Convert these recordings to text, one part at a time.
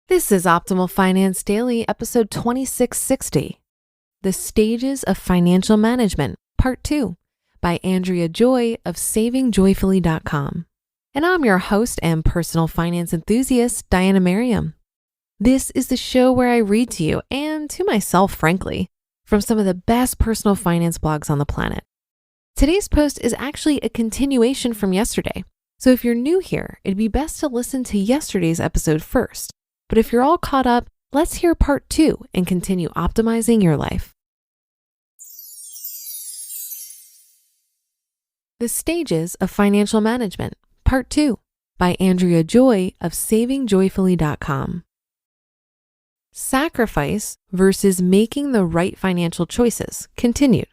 This is Optimal Finance Daily, episode 2660, The Stages of Financial Management, Part 2, by Andrea Joy of savingjoyfully.com. And I'm your host and personal finance enthusiast, Diania Merriam. This is the show where I read to you, and to myself, frankly, from some of the best personal finance blogs on the planet. Today's post is actually a continuation from yesterday. So if you're new here, it'd be best to listen to yesterday's episode first. But if you're all caught up, let's hear part 2 and continue optimizing your life. The Stages of Financial Management, Part 2, by Andrea Joy of savingjoyfully.com. Sacrifice versus making the right financial choices, continued.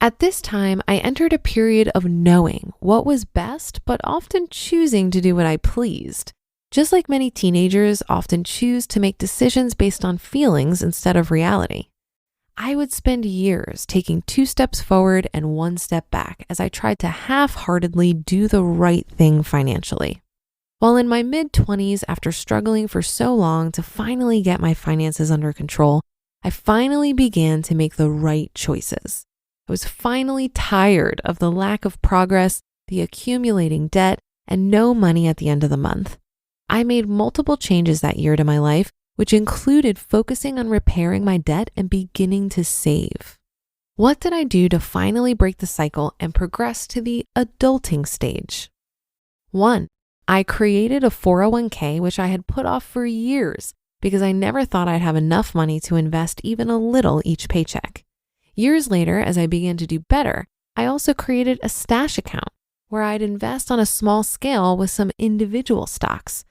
At this time, I entered a period of knowing what was best, but often choosing to do what I pleased. Just like many teenagers often choose to make decisions based on feelings instead of reality. I would spend years taking 2 steps forward and 1 step back as I tried to half-heartedly do the right thing financially. While in my mid-20s, after struggling for so long to finally get my finances under control, I finally began to make the right choices. I was finally tired of the lack of progress, the accumulating debt, and no money at the end of the month. I made multiple changes that year to my life, which included focusing on repairing my debt and beginning to save. What did I do to finally break the cycle and progress to the adulting stage? 1, I created a 401k, which I had put off for years because I never thought I'd have enough money to invest even a little each paycheck. Years later, as I began to do better, I also created a stash account where I'd invest on a small scale with some individual stocks.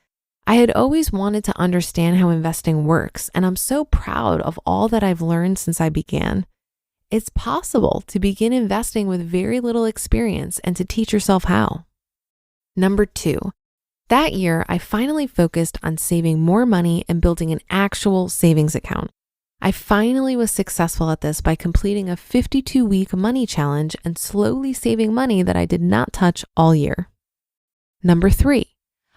I had always wanted to understand how investing works, and I'm so proud of all that I've learned since I began. It's possible to begin investing with very little experience and to teach yourself how. 2, that year, I finally focused on saving more money and building an actual savings account. I finally was successful at this by completing a 52-week money challenge and slowly saving money that I did not touch all year. 3,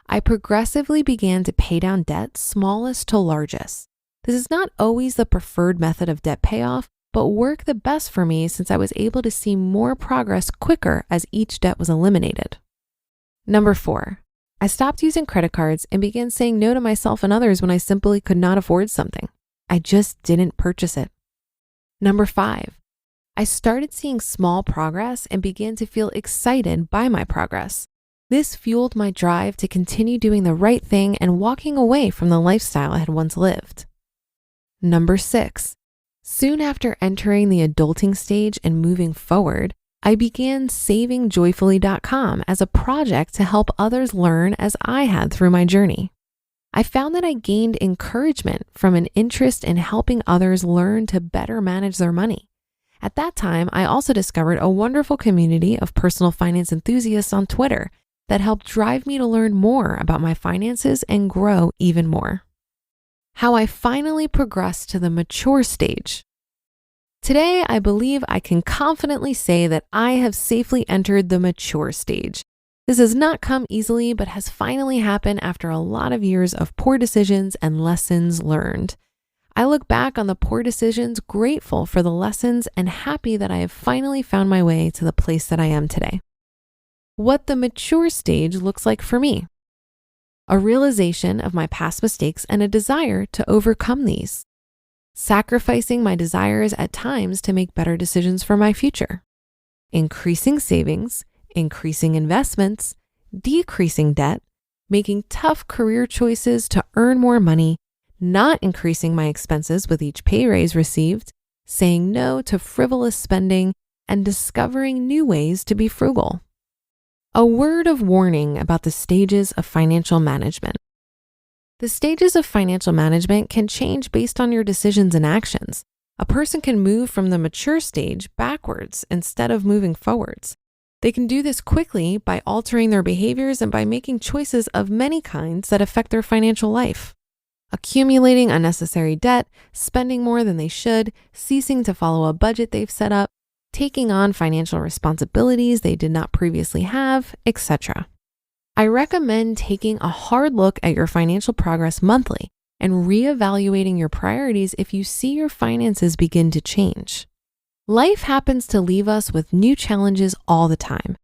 I progressively began to pay down debt, smallest to largest. This is not always the preferred method of debt payoff, but worked the best for me since I was able to see more progress quicker as each debt was eliminated. 4, I stopped using credit cards and began saying no to myself and others when I simply could not afford something. I just didn't purchase it. 5, I started seeing small progress and began to feel excited by my progress. This fueled my drive to continue doing the right thing and walking away from the lifestyle I had once lived. 6, soon after entering the adulting stage and moving forward, I began savingjoyfully.com as a project to help others learn as I had through my journey. I found that I gained encouragement from an interest in helping others learn to better manage their money. At that time, I also discovered a wonderful community of personal finance enthusiasts on Twitter that helped drive me to learn more about my finances and grow even more. How I finally progressed to the mature stage. Today, I believe I can confidently say that I have safely entered the mature stage. This has not come easily, but has finally happened after a lot of years of poor decisions and lessons learned. I look back on the poor decisions, grateful for the lessons, and happy that I have finally found my way to the place that I am today. What the mature stage looks like for me. A realization of my past mistakes and a desire to overcome these. Sacrificing my desires at times to make better decisions for my future. Increasing savings, increasing investments, decreasing debt, making tough career choices to earn more money, not increasing my expenses with each pay raise received, saying no to frivolous spending, and discovering new ways to be frugal. A word of warning about the stages of financial management. The stages of financial management can change based on your decisions and actions. A person can move from the mature stage backwards instead of moving forwards. They can do this quickly by altering their behaviors and by making choices of many kinds that affect their financial life. Accumulating unnecessary debt, spending more than they should, ceasing to follow a budget they've set up, taking on financial responsibilities they did not previously have, etc. I recommend taking a hard look at your financial progress monthly and reevaluating your priorities if you see your finances begin to change. Life happens to leave us with new challenges all the time.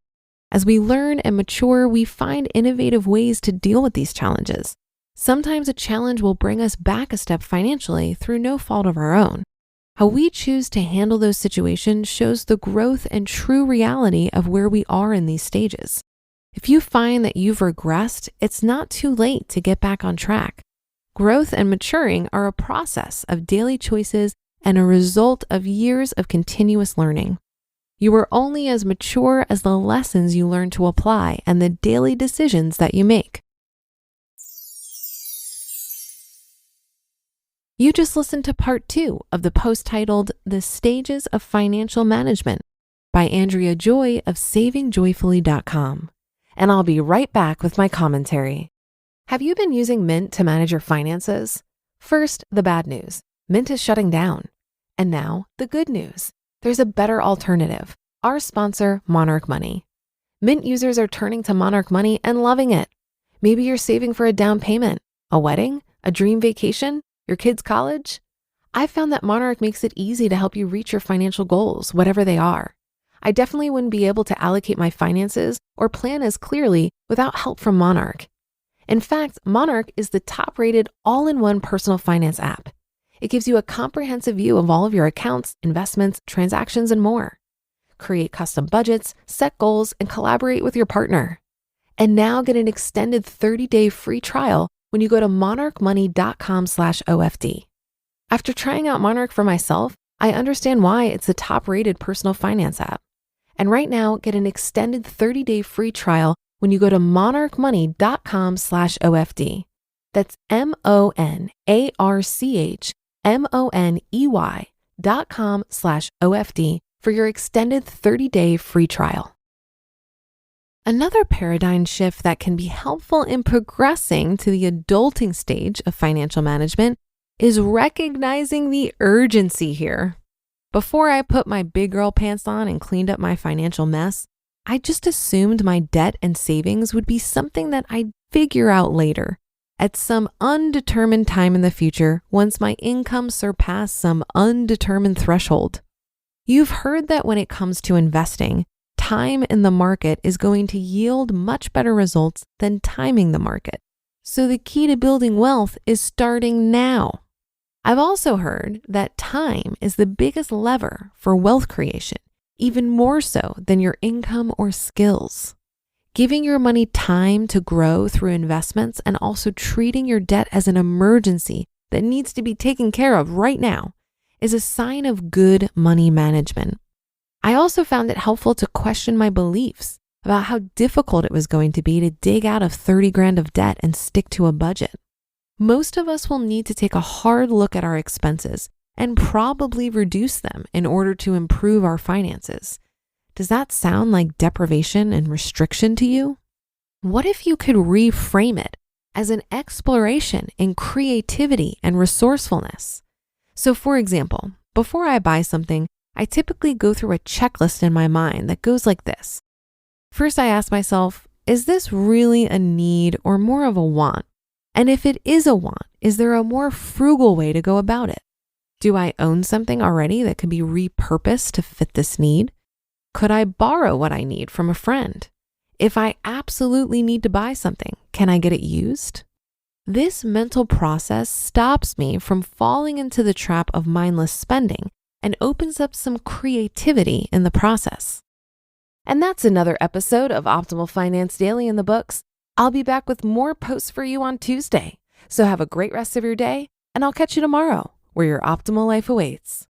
As we learn and mature, we find innovative ways to deal with these challenges. Sometimes a challenge will bring us back a step financially through no fault of our own. How we choose to handle those situations shows the growth and true reality of where we are in these stages. If you find that you've regressed, it's not too late to get back on track. Growth and maturing are a process of daily choices and a result of years of continuous learning. You are only as mature as the lessons you learn to apply and the daily decisions that you make. You just listened to part 2 of the post titled The Stages of Financial Management by Andrea Joy of savingjoyfully.com. And I'll be right back with my commentary. Have you been using Mint to manage your finances? First, the bad news. Mint is shutting down. And now, the good news. There's a better alternative. Our sponsor, Monarch Money. Mint users are turning to Monarch Money and loving it. Maybe you're saving for a down payment, a wedding, a dream vacation, your kids' college. I've found that Monarch makes it easy to help you reach your financial goals, whatever they are. I definitely wouldn't be able to allocate my finances or plan as clearly without help from Monarch. In fact, Monarch is the top-rated all-in-one personal finance app. It gives you a comprehensive view of all of your accounts, investments, transactions, and more. Create custom budgets, set goals, and collaborate with your partner. And now get an extended 30-day free trial when you go to monarchmoney.com/OFD. After trying out Monarch for myself, I understand why it's the top-rated personal finance app. And right now, get an extended 30-day free trial when you go to monarchmoney.com/OFD. That's monarchmoney.com/OFD for your extended 30-day free trial. Another paradigm shift that can be helpful in progressing to the adulting stage of financial management is recognizing the urgency here. Before I put my big girl pants on and cleaned up my financial mess, I just assumed my debt and savings would be something that I'd figure out later, at some undetermined time in the future once my income surpassed some undetermined threshold. You've heard that when it comes to investing, time in the market is going to yield much better results than timing the market. So the key to building wealth is starting now. I've also heard that time is the biggest lever for wealth creation, even more so than your income or skills. Giving your money time to grow through investments and also treating your debt as an emergency that needs to be taken care of right now is a sign of good money management. I also found it helpful to question my beliefs about how difficult it was going to be to dig out of 30 grand of debt and stick to a budget. Most of us will need to take a hard look at our expenses and probably reduce them in order to improve our finances. Does that sound like deprivation and restriction to you? What if you could reframe it as an exploration in creativity and resourcefulness? So for example, before I buy something, I typically go through a checklist in my mind that goes like this. First, I ask myself, is this really a need or more of a want? And if it is a want, is there a more frugal way to go about it? Do I own something already that could be repurposed to fit this need? Could I borrow what I need from a friend? If I absolutely need to buy something, can I get it used? This mental process stops me from falling into the trap of mindless spending and opens up some creativity in the process. And that's another episode of Optimal Finance Daily in the books. I'll be back with more posts for you on Tuesday. So have a great rest of your day, and I'll catch you tomorrow where your optimal life awaits.